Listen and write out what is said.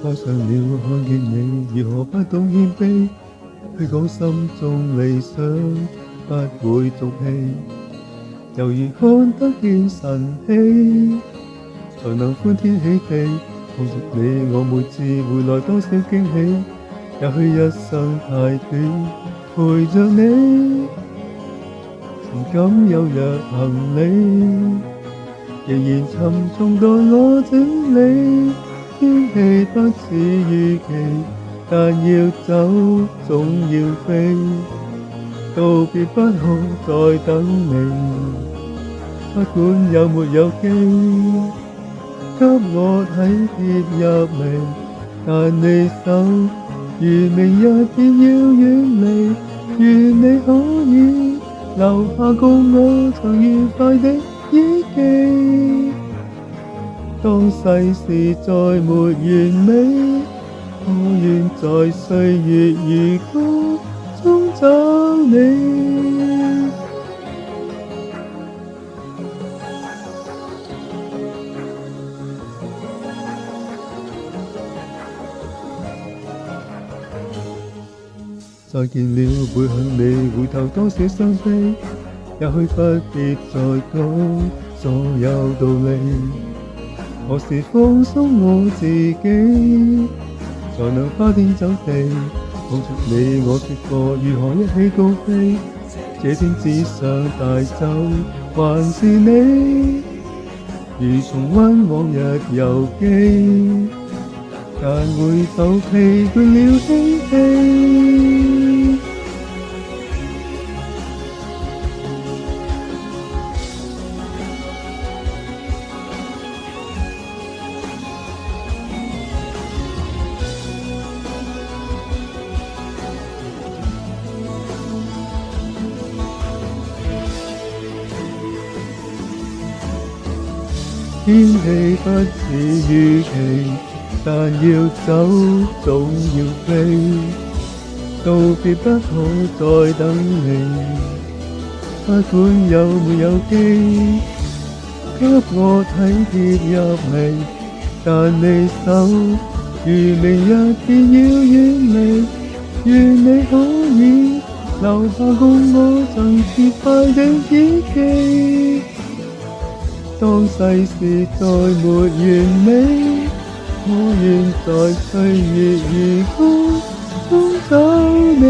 愛上了看見你，如何不懂謙卑？去講心中理想，不會俗氣，猶如看得見神氣，才能歡天喜地。碰着你，我每次回來多少驚喜，也許一生太短，陪着你，情感有若行李，仍然沉重待我整理。天氣不似預期，但要走總要飛，道別不可再等你，不管有沒有機，給我體貼入微，但你手如明日便要遠離，願你可以留下共我曾愉快的憶記。當世事再沒完美，我願在歲月如歌中找你。再見了會向你回頭多少傷悲，也許不必再講所有道理，何時放鬆我自己，才能花天酒地。碰着你我說過如何一起高飛，這天只想帶走還是你，如重溫往日遊記，但回頭疲倦了嬉戲。天氣不似預期，但要走總要飛，道別不可再等你，不管有沒有機，給我體貼入微，但你手如明日便要遠離，願你可以留下共我曾愉快的憶記。當世事再沒完美，我願在歲月如歌中找你。